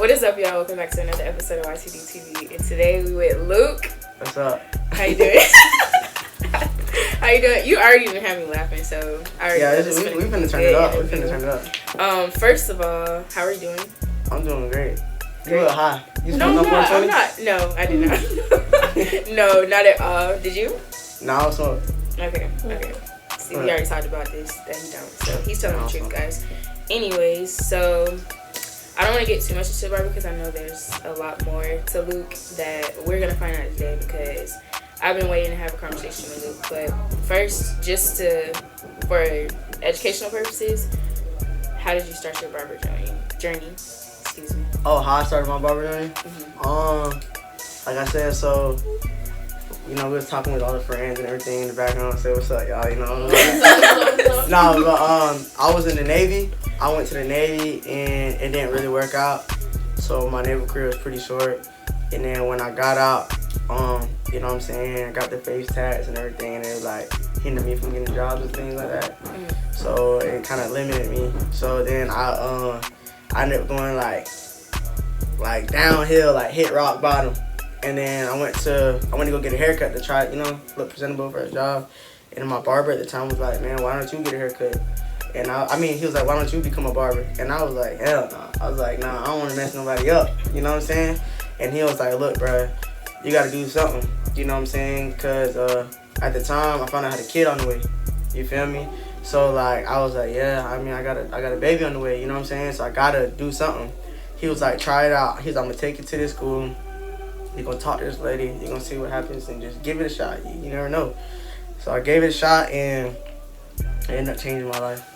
What is up, y'all? Welcome back to another episode of YTD TV. And today we with Luke. What's up? How you doing? How you doing? You already been having me laughing, so I already we've been turn it up. We've been turn it up. First of all, how are you doing? I'm doing great. You look high. You no, I'm not. No, I did not. No, not at all. Did you? No, I was smoking. Okay. See, we already talked about this, that he don't. So he's telling the truth, guys. Anyways, so I don't want to get too much into Barbie because I know there's a lot more to Luke that we're going to find out today because I've been waiting to have a conversation with Luke. But first, just for educational purposes, how did you start your barber journey? Excuse me. Oh, how I started my barber journey? Mm-hmm. Like I said, so, we was talking with all the friends and everything in the background. Say, what's up, y'all, No, but I was in the Navy. I went to the Navy, and it didn't really work out. So my naval career was pretty short. And then when I got out, I got the face tats and everything, and it was like hindered me from getting jobs and things like that. Mm-hmm. So it kind of limited me. So then I ended up going like downhill, like hit rock bottom. And then I went to go get a haircut to try, look presentable for a job. And my barber at the time was like, man, why don't you get a haircut? And he was like, why don't you become a barber? And I was like, hell no. I was like, nah, I don't want to mess nobody up. You know what I'm saying? And he was like, look, bro, you got to do something. You know what I'm saying? Because at the time, I found out I had a kid on the way. You feel me? So, like, I was like, yeah, I got a baby on the way. You know what I'm saying? So I got to do something. He was like, try it out. He's like, I'm going to take you to this school. You're going to talk to this lady. You're going to see what happens and just give it a shot. You never know. So I gave it a shot and it ended up changing my life.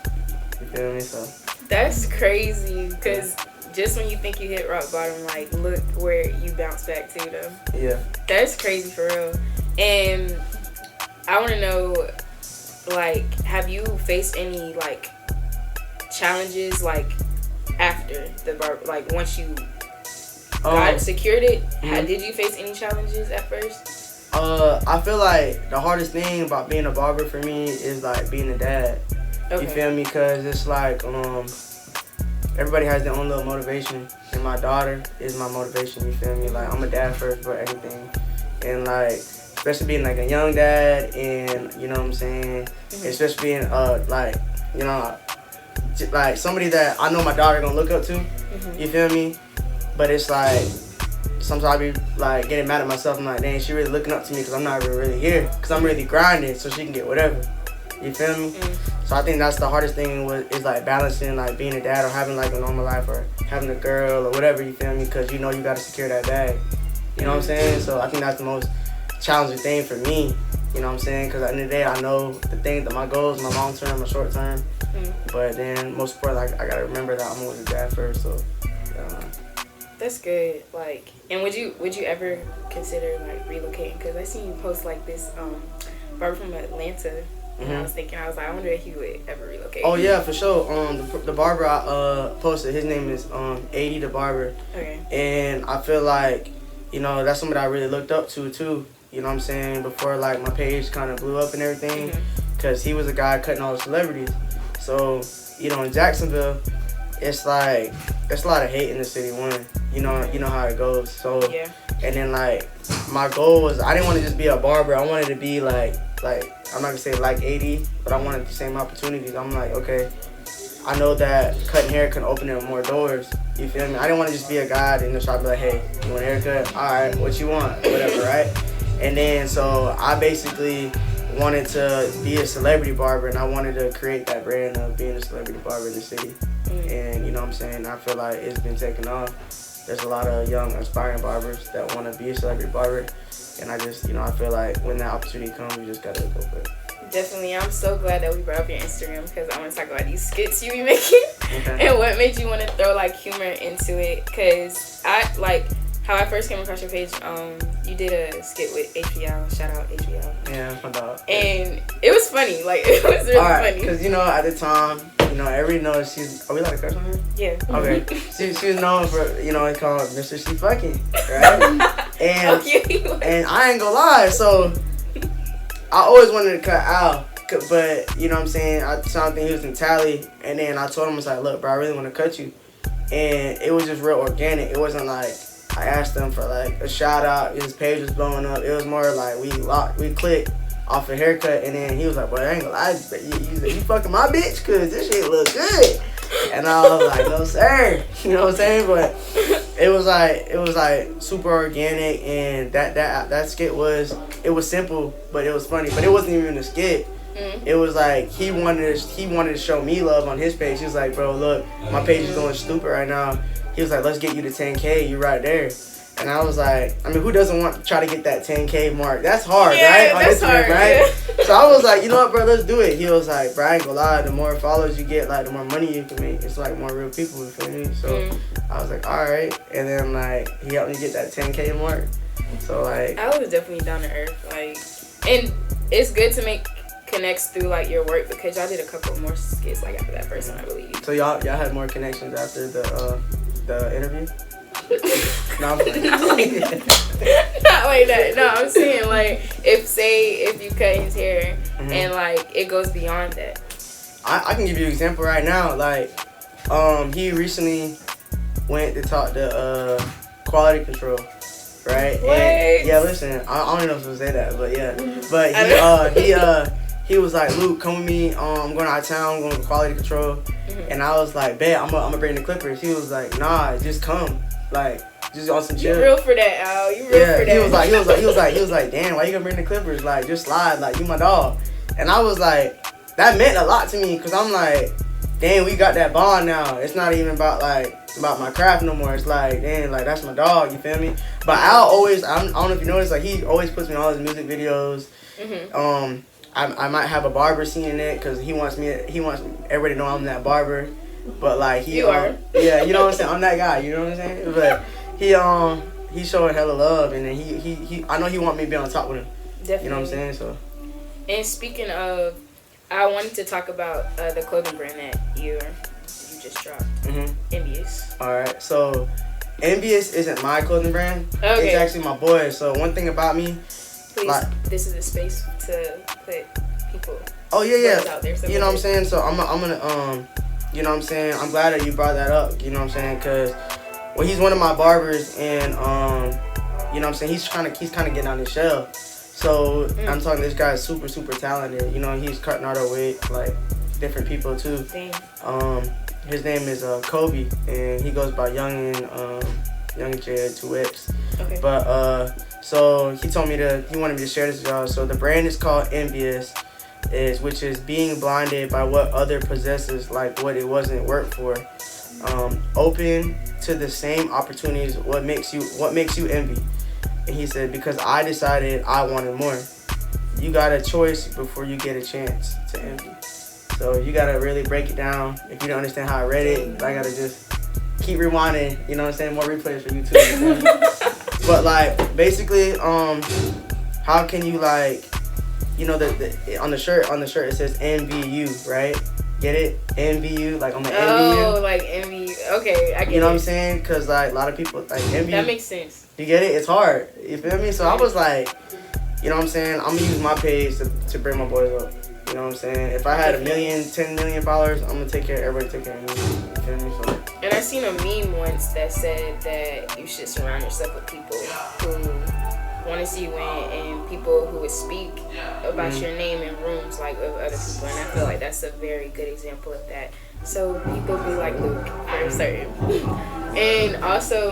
You feel me? So that's crazy because just when you think you hit rock bottom, like, look where you bounce back to, though. Yeah. That's crazy for real. And I want to know, like, have you faced any, like, challenges, like, after the bar, like, once you secured it? Mm-hmm. Did you face any challenges at first? I feel like the hardest thing about being a barber for me is, like, being a dad. Okay. You feel me? Because it's like, everybody has their own little motivation. And my daughter is my motivation, you feel me? Like, I'm a dad first for everything. And, like, especially being, like, a young dad and, you know what I'm saying? Mm-hmm. Especially being, like, somebody that I know my daughter gonna look up to. Mm-hmm. You feel me? But it's, like, sometimes I be, like, getting mad at myself. I'm like, dang, she really looking up to me because I'm not really here. Because I'm really grinding so she can get whatever. You feel me? Mm-hmm. So I think that's the hardest thing is like balancing like being a dad or having like a normal life or having a girl or whatever, you feel me? Because you got to secure that bag. You know what I'm saying? So I think that's the most challenging thing for me. You know what I'm saying? Because at the end of the day, I know the thing that my goals, my long term, my short term. Mm-hmm. But then most importantly, I got to remember that I'm always a dad first. So that's good. Like, and would you ever consider like relocating? Because I seen you post like this barber from Atlanta. And I was thinking, I wonder if he would ever relocate. Oh yeah, for sure. The barber I posted, his name is 80 the barber. Okay. And I feel like, that's somebody I really looked up to too. You know what I'm saying? Before like my page kind of blew up and everything, because he was a guy cutting all the celebrities. So in Jacksonville, it's like there's a lot of hate in the city. You know how it goes. So yeah. And then like my goal was I didn't want to just be a barber. I wanted to be like. I'm not gonna say like 80, but I wanted the same opportunities. I'm like, okay, I know that cutting hair can open up more doors. You feel me? I didn't want to just be a guy in the shop be like, hey, you want a haircut? All right, what you want? Whatever, right? And then so I basically wanted to be a celebrity barber, and I wanted to create that brand of being a celebrity barber in the city. And you know what I'm saying? I feel like it's been taken off. There's a lot of young, aspiring barbers that want to be a celebrity barber. And I just, I feel like when that opportunity comes, you just gotta go for it. Definitely. I'm so glad that we brought up your Instagram because I want to talk about these skits you be making and what made you want to throw like humor into it. Because I like how I first came across your page. You did a skit with HBO. Shout out HBO. Yeah, my dog. And it was funny. Like it was really funny. Because at the time, everybody knows she's. Are we allowed to curse on her? Yeah. Okay. She was known for it's called Mr. She Fucking, right? And I ain't gonna lie, so I always wanted to cut Al, but you know what I'm saying, I think he was in Tally, and then I told him, I was like, look bro, I really want to cut you, and it was just real organic. It wasn't like I asked him for like a shout out. His page was blowing up. It was more like we clicked off a haircut, and then he was like, "Boy, I ain't gonna lie, but you fucking my bitch, cause this shit look good." And I was like, "No sir," you know what I'm saying? But it was like super organic, and that skit was simple, but it was funny. But it wasn't even a skit. It was like he wanted to show me love on his page. He was like, "Bro, look, my page is going stupid right now." He was like, "Let's get you to 10K. You right there." And I was like, I mean, who doesn't want to try to get that 10K mark? That's hard, right? On that's Instagram, hard, right? Yeah. So I was like, you know what, bro, let's do it. He was like, bro, I ain't gonna lie, the more followers you get, like, the more money you can make. It's like more real people, you feel me? So I was like, all right. And then, like, he helped me get that 10K mark. So, like, I was definitely down to earth. Like, and it's good to make connects through, like, your work, because y'all did a couple more skits, like, after that first one, I believe. So y'all had more connections after the interview? No, I'm playing. Not like that. No, I'm saying, like, if you cut his hair and, like, it goes beyond that. I can give you an example right now. Like, he recently went to talk to quality control, right? What? And, yeah, listen, I don't know if I was say that, but yeah. But he was like, "Luke, come with me. I'm going out of town. I'm going to quality control." And I was like, "Bet, I'm gonna bring the Clippers." He was like, "Nah, just come. Like, just on some chill." You real for that, Al. You real for that. He was like, "Damn, why you gonna bring the Clippers? Like, just slide. Like, you my dog." And I was like, that meant a lot to me, because I'm like, damn, we got that bond now. It's not even about my craft no more. It's like, damn, like, that's my dog, you feel me? But Al always, I don't know if you noticed, like, he always puts me in all his music videos. I might have a barber scene in it, because he wants everybody to know I'm that barber. But, like, you are. Yeah, you know what I'm saying? I'm that guy, you know what I'm saying? But he showing hella love, and then he I know he want me to be on top with him. Definitely. You know what I'm saying? So. And speaking of, I wanted to talk about the clothing brand that you just dropped. Envious. Alright, so Envious isn't my clothing brand. Okay. It's actually my boy. So one thing about me, please, like, this is a space to put people. Oh yeah. Out there, so you know what I'm saying? So I'm gonna you know what I'm saying? I'm glad that you brought that up. You know what I'm saying? Cause he's one of my barbers, and you know what I'm saying? He's kind of getting out his shell. So I'm talking, this guy is super, super talented. You know, he's cutting out with like different people too. Dang. His name is Kobe, and he goes by Young J 2X. Okay. But so he wanted me to share this with y'all. So the brand is called Envious, which is being blinded by what other possesses, like what it wasn't worked for. Open to the same opportunities. What makes you envy? And he said, because I decided I wanted more. You got a choice before you get a chance to envy. So you gotta really break it down. If you don't understand how I read it, I gotta just keep rewinding. You know what I'm saying? More replays for you too. But like, basically, how can you, like, you know, on the shirt it says NVU, right? Get it? NVU, like on the NVU. Oh, like NVU. Okay, I get it. You know what I'm saying? Because like a lot of people like NVU. That makes sense. You get it? It's hard. You feel me? So I was like, you know what I'm saying? I'm gonna use my page to bring my boys up. You know what I'm saying? If I had 1 million, 10 million followers, I'm gonna take care of everybody. Take care of me. You feel me? So. And I seen a meme once that said that you should surround yourself with people who want to see you win, and people who would speak about your name in rooms like of other people. And I feel like that's a very good example of that. So people be like Luke for certain. And also,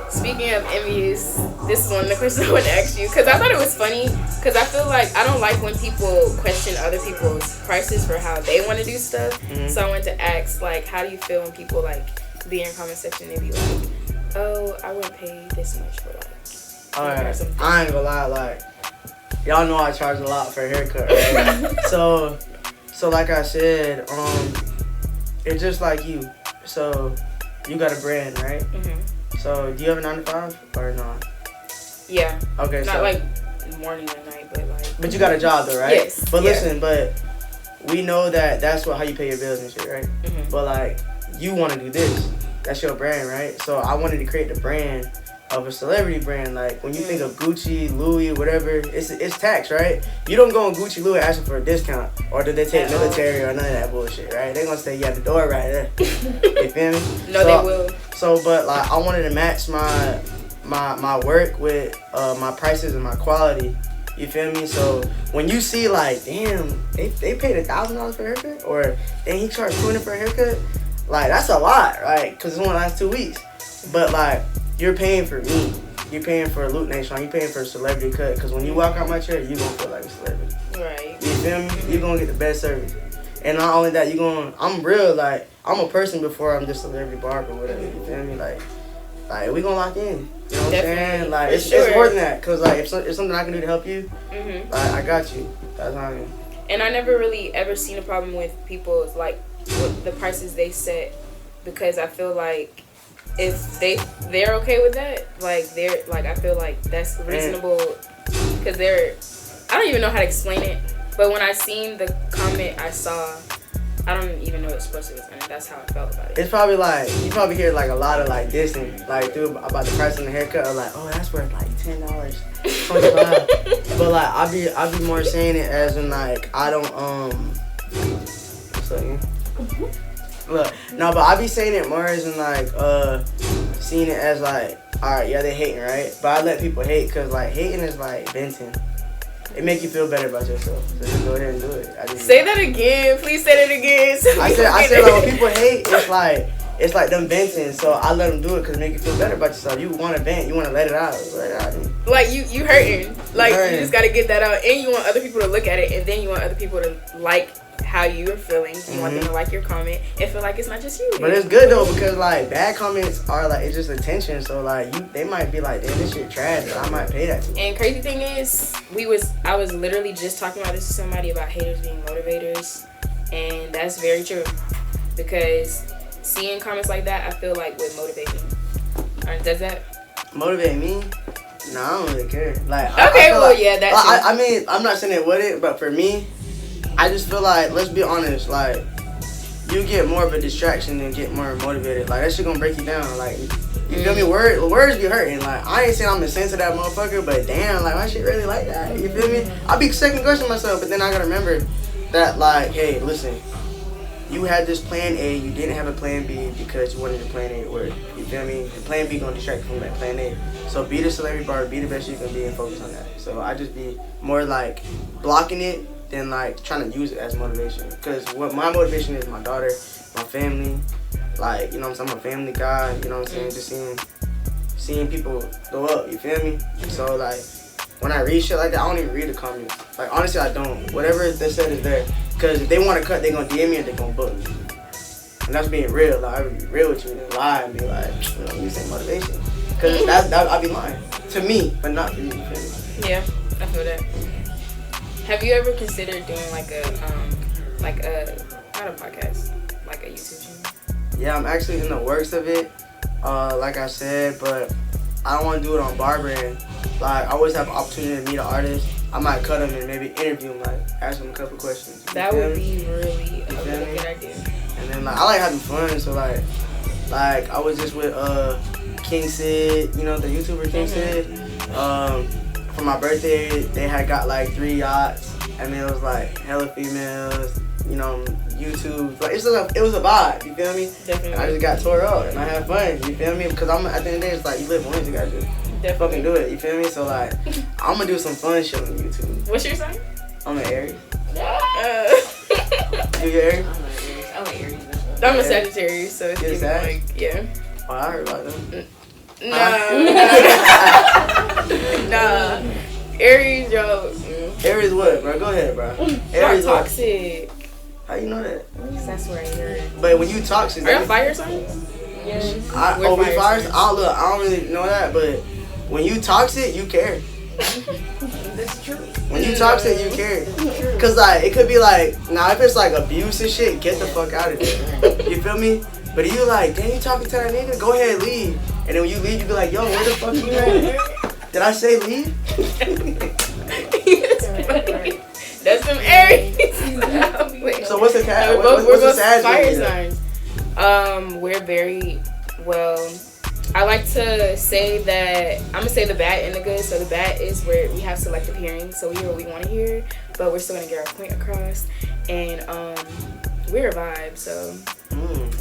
speaking of envious, this is one of the questions I want to ask you, because I thought it was funny, because I feel like I don't like when people question other people's prices for how they want to do stuff. So I wanted to ask, like, how do you feel when people like be in comment section and be like, oh, I wouldn't pay this much for like. Alright, I ain't gonna lie, like, y'all know I charge a lot for a haircut, right? so like I said, it's just like you. So you got a brand, right? So do you have a 9 to 5 or not? Yeah. Okay. Not like morning and night, but like. But you got a job though, right? Yes. But listen, but we know that's how you pay your bills and shit, right? But like, you want to do this. That's your brand, right? So I wanted to create the brand of a celebrity brand. Like when you think of Gucci, Louis, whatever, it's tax, right? You don't go on Gucci, Louis asking for a discount, or did they take military or none of that bullshit, right? They gonna stay you at the door right there. You feel me? No, they will. So, but like I wanted to match my work with my prices and my quality. You feel me? So when you see like, damn, they paid $1,000 for a haircut, or then he charged $200 for a haircut, like that's a lot, right? Because it's only last 2 weeks. But like you're paying for me, you're paying for Luke Nahshon, you're paying for a celebrity cut. Because when you walk out my chair, you gonna feel like a celebrity. Right. You feel me? You gonna get the best service. And not only that, I'm real. Like I'm a person before I'm just a celebrity barber or whatever. You feel me? Like we gonna lock in. You know what I'm saying? Like it's more than that. Cause like if something I can do to help you, like I got you. That's how I am. And I never really ever seen a problem with people's like with the prices they set, because I feel like if they're okay with that, like they're like, I feel like that's reasonable, because I don't even know how to explain it, but when I seen the comment I saw, I don't even know what expressive was in it. That's how I felt about it. It's probably like you probably hear like a lot of like dissing like through about the price on the haircut, or like, oh, that's worth like $10, $25. But like I be more saying it as in like I don't what's up, man? Look, no, but I be saying it more as in like seeing it as like, all right, yeah, they hating, right? But I let people hate, because like hating is like venting. It make you feel better about yourself. So just go ahead and do it. Say that again. Please say that again. So I said like when people hate, it's like them venting. So I let them do it because it make you feel better about yourself. You want to vent, you want to let it out. Like you hurting. Like you just gotta get that out, and you want other people to look at it, and then you want other people to like how you're feeling. You want them to like your comment and feel like it's not just you. But it's good though, because like bad comments are like, it's just attention. So like they might be like, damn, this shit trash, but I might pay that to. And crazy thing is, I was literally just talking about this to somebody about haters being motivators, and that's very true, because seeing comments like that, I feel like would motivate me. Or does that motivate me? No, I don't really care. Like okay, I well like, yeah, that's. I mean, I'm not saying it wouldn't, but for me, I just feel like, let's be honest, like you get more of a distraction than get more motivated. Like that shit gonna break you down. Like you feel me? Words be hurting. Like I ain't saying I'm insensitive to that motherfucker, but damn, like my shit really like that. You feel me? I be second guessing myself, but then I gotta remember that like, hey, listen, you had this plan A, you didn't have a plan B because you wanted your plan A to work. You feel me? The plan B gonna distract you from that plan A. So be the celebrity barber, be the best you can be, and focus on that. So I just be more like blocking it than like trying to use it as motivation. Because what my motivation is my daughter, my family, like, you know what I'm saying, I'm a family guy, you know what I'm saying, just seeing people go up, you feel me? So like, when I read shit like that, I don't even read the comments. Like honestly, I don't. Whatever they said is there. Because if they want to cut, they gonna DM me and they gonna book me. And that's being real. Like, I would be real with you and then lie and be like, you know, you say motivation. Because that I'd be lying. To me, but not for you, you feel me? Yeah, I feel that. Have you ever considered doing like a not a podcast, like a YouTube channel? Yeah, I'm actually in the works of it. Like I said, but I don't want to do it on barbering. Like I always have an opportunity to meet an artist. I might cut him and maybe interview him, like ask him a couple questions. That would be really a good idea. And then like I like having fun, so like I was just with King Sid, you know, the YouTuber King Sid. For my birthday, they had got like 3 yachts, and then it was like hella females, you know, YouTube. Like it was a vibe, you feel me? Definitely. I just got tore up and I had fun, you feel me? Because at the end of the day, it's like you live once, you gotta just fucking do it, you feel me? So like, I'm gonna do some fun shit on YouTube. What's your sign? I'm an Aries. You Aries? I'm an Aries. I'm a Sagittarius, so it's giving like, yeah. Oh, I heard about them. Nah. Aries, yo. Aries what, bro? Go ahead, bro. Aries toxic. What? How you know that? That's what I heard. But when you toxic, are you fire signs? Yes. We fire signs? I don't really know that, but when you toxic, you care. That's true. When you toxic, you care. Cause like it could be like, now if it's like abuse and shit, get the fuck out of there. You feel me? But if you like, damn, you talking to that nigga, go ahead, leave. And then when you leave, you be like, yo, where the fuck you at? Did I say leave? That's some Aries. So what's the cat? We're both Sag fire signs. We're very, well, I like to say that I'm gonna say the bad and the good. So the bad is where we have selective hearing, so we hear what we want to hear, but we're still gonna get our point across. And we're a vibe, so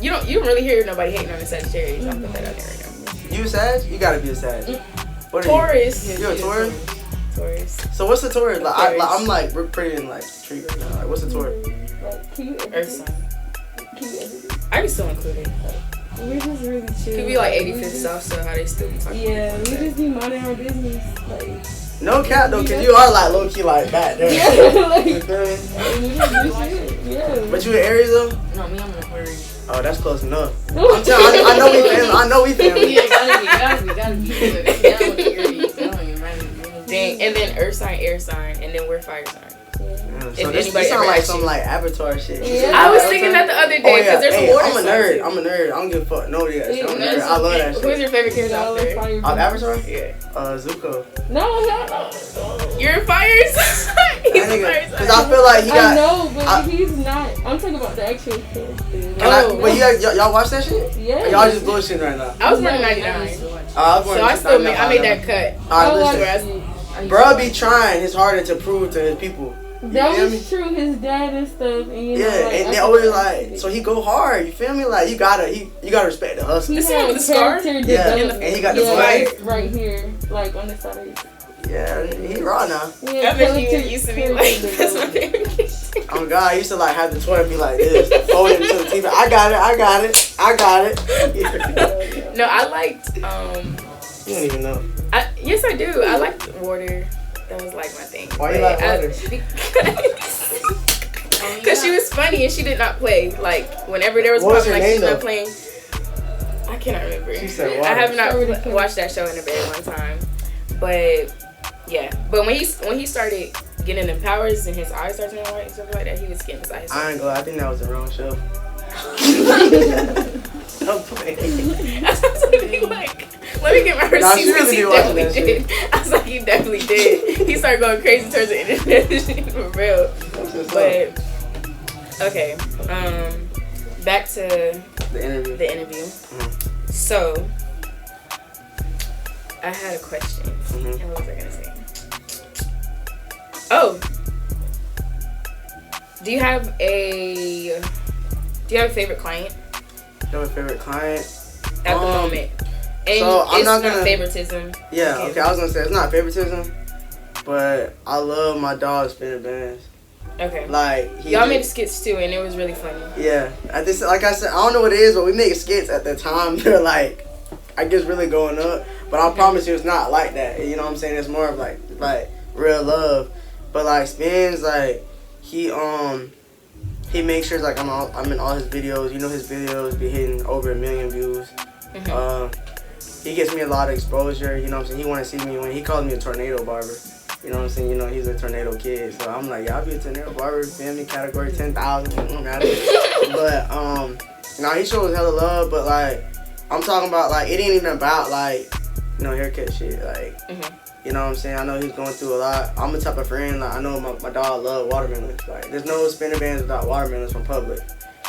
you don't really hear nobody hating on the Sagittarius. I'll put that out there right now. You a Sag? You gotta be a Sag. What are Taurus. You a Taurus? Taurus. So what's a Taurus? Like, I'm like we're pretty in like tree right now. Like what's a Taurus? Like, can you edit Earth it? sign. Can you edit it? I can still include it. We're just really chill. Could be like 85th off, so how they still be talking. Yeah, we just be minding our business. Like, No cap though, cause you are like low key like back there. yeah, like, You feel me? we just do shit. Yeah. But you an Aries though? No, me, I'm an Aquarius. Oh, that's close enough. I'm telling you, I know we family. I know we family. Yeah, gotta be. Down with the Aries. That don't even matter. Dang, and then Earth sign, air sign, and then we're fire sign. So this sound like some like Avatar shit. Yeah. I was thinking that the other day because there's a water I'm a sign, nerd. too. I'm a nerd. I don't give a fuck. No, yeah, I'm a nerd. Yeah. I love that Who's shit. your favorite character out there? Of Avatar? Yeah. Zuko. No. You're a fire sign. He's a fire Because sign. I feel like he got. I know, but he's not. I'm talking about the actual character. But you guys, y'all watch that shit? Yeah. Or y'all just bullshitting right now? I was born in '99, I was born so in I still 99. I made that cut. Alright, listen. Bruh be trying his hardest to prove to his people. That feel was true. His dad and stuff, and you know, Yeah, like, and they always like, so he go hard. You feel me? Like you gotta respect the hustle. This one with the scar? Yeah, and he got the right here, like on the side of his. Yeah, he raw now. Yeah, I bet you used to be like, that's my favorite. Oh God, I used to like have the toy and be like this, fold it into the TV. I got it. No, I liked. You don't even know. Yes, I do. I liked water. That was like my thing. Why you like water? Because she was funny and she did not play. Like whenever there was What was probably her like name, she's not though? playing. I cannot remember. She said I water. have not watched that show in a very long time. But yeah, but when he started getting the powers and his eyes started turning white and stuff like that, he was getting his eyes. I ain't gonna lie, I think that was the wrong show. I'm playing. I was like, let me get my receipts. She really He be watching definitely that did. I was like, he definitely did. He started going crazy towards the internet for real. But okay, back to the interview. Mm-hmm. So I had a question. Mm-hmm. And what was I gonna say? Oh, do you have a favorite client? You have a favorite client? At the moment. And so I'm it's not not gonna favoritism. Yeah, okay, I was gonna say it's not favoritism, but I love my dog spinning bands. Okay. Like y'all made skits too, and it was really funny. Yeah, like I said, I don't know what it is, but we make skits at the time. They're like, I guess really going up, but I promise you, it's not like that. You know what I'm saying? It's more of like real love. But like Spins, like he makes sure like I'm in all his videos. You know his videos be hitting over 1 million views. He gets me a lot of exposure. You know what I'm saying? He want to see me when he calls me a tornado barber. You know what I'm saying? You know he's a tornado kid, so I'm like, yeah, I'll be a tornado barber. Family category 10,000. Don't matter. But nah, he shows hella love. But like I'm talking about like it ain't even about like haircut shit. Like you know what I'm saying? I know he's going through a lot. I'm the type of friend like I know my dog love watermelons. Like there's no spinner bands without watermelons from Public.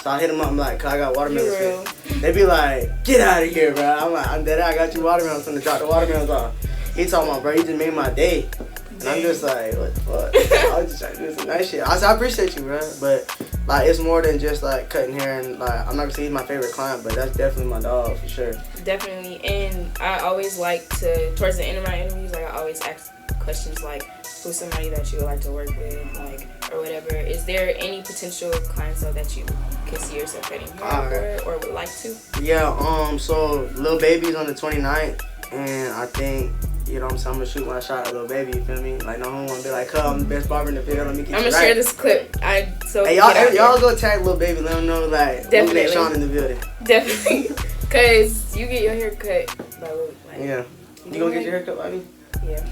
So I hit him up, I'm like, 'cause I got watermelons. They be like, get out of here, bro. I'm like, I'm dead. I got you watermelons. I'm gonna drop the watermelons off. He talking about, bro, you just made my day. And I'm just like, what the fuck? I was just trying to do some nice shit. I said, I appreciate you, bro. But like, it's more than just like cutting hair and like, I'm not gonna say he's my favorite client, but that's definitely my dog for sure. Definitely, and I always like to, towards the end of my interviews, like I always ask questions like, who's somebody that you would like to work with, like, or whatever. Is there any potential clients though that you can see yourself getting hired for or would like to? Yeah, so Lil Baby's on the 29th, and I think, you know what I'm saying, I'm gonna shoot my shot at Lil Baby, you feel me? Like, no one wanna be like, I'm the best barber in the field, let me get you I'm gonna share this clip. Hey, y'all go tag Lil Baby, let him know, like, definitely. Nahshon in the building. Definitely. Cause you get your hair cut by Lil, like, yeah. You gonna get your hair cut by me? Yeah.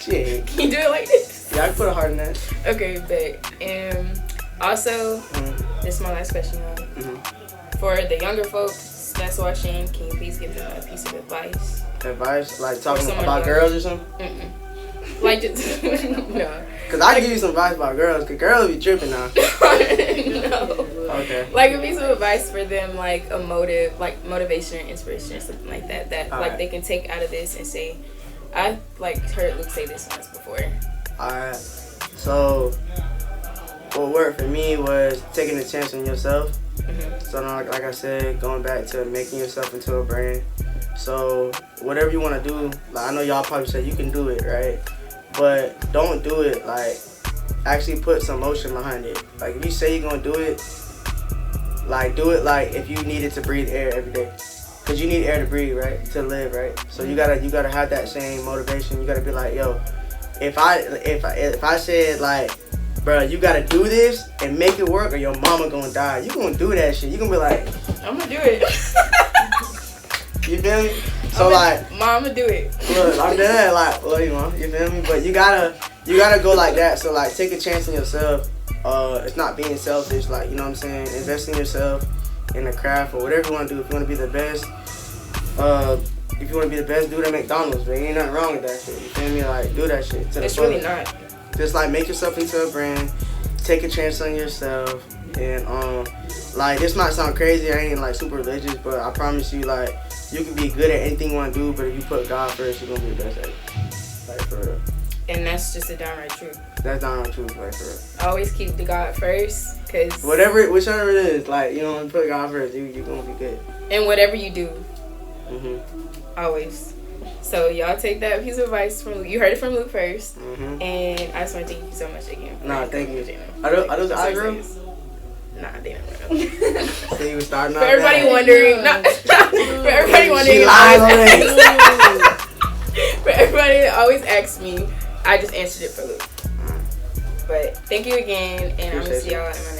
Shit. Can you do it like this? Yeah, I can put a heart in that. Okay, but also, this is my last question, y'all. For the younger folks that's watching, can you please give them a piece of advice? Advice? Like talking about girls or something? Like, just, no. Cause I give you some advice about girls, cause girls be tripping now. No. Okay. Like a piece of advice for them, like a motivation or inspiration or something like that. That All like right. they can take out of this and say, I like heard Luke say this once before. Alright. So what worked for me was taking a chance on yourself. Mm-hmm. So like I said, going back to making yourself into a brand. So whatever you want to do, like I know y'all probably say you can do it, right? But don't do it like actually put some motion behind it. Like if you say you're gonna do it like if you needed to breathe air every day, cause you need air to breathe, right? To live, right? So you gotta have that same motivation. You gotta be like, yo, if I said like, bro, you gotta do this and make it work, or your mama gonna die. You gonna do that shit. You gonna be like, I'm gonna do it. you feel me? So like, Mom, I'ma do it. look, I'm dead. Like, well, you feel me? But you gotta go like that. So like, take a chance on yourself. It's not being selfish. Like, you know what I'm saying? Invest in yourself, in the craft, or whatever you want to do. If you want to be the best, if you want to be the best dude at McDonald's, there ain't nothing wrong with that shit. You feel me? Like, do that shit to the It's really fullest. not. Just like make yourself into a brand, take a chance on yourself, and like this might sound crazy. I ain't like super religious, but I promise you, like you can be good at anything you want to do, but if you put God first, you're gonna be the best at it. Like for real. And that's just a downright truth. That's downright truth, like for real. Always keep the God first, cause Whichever it is, like you know, put God first, you're gonna be good. and whatever you do, Mhm. always. So y'all take that piece of advice from Luke. You heard it from Luke first, Mhm. and I just want to thank you so much again. Nah, thank you. Gina. Are those So eye girls? serious. Nah, they don't. So you was starting For out everybody bad. wondering, for everybody wondering, She lied already. for everybody that always asks me, I just answered it for Luke. But thank you again, and I'm gonna Appreciate see you. y'all in my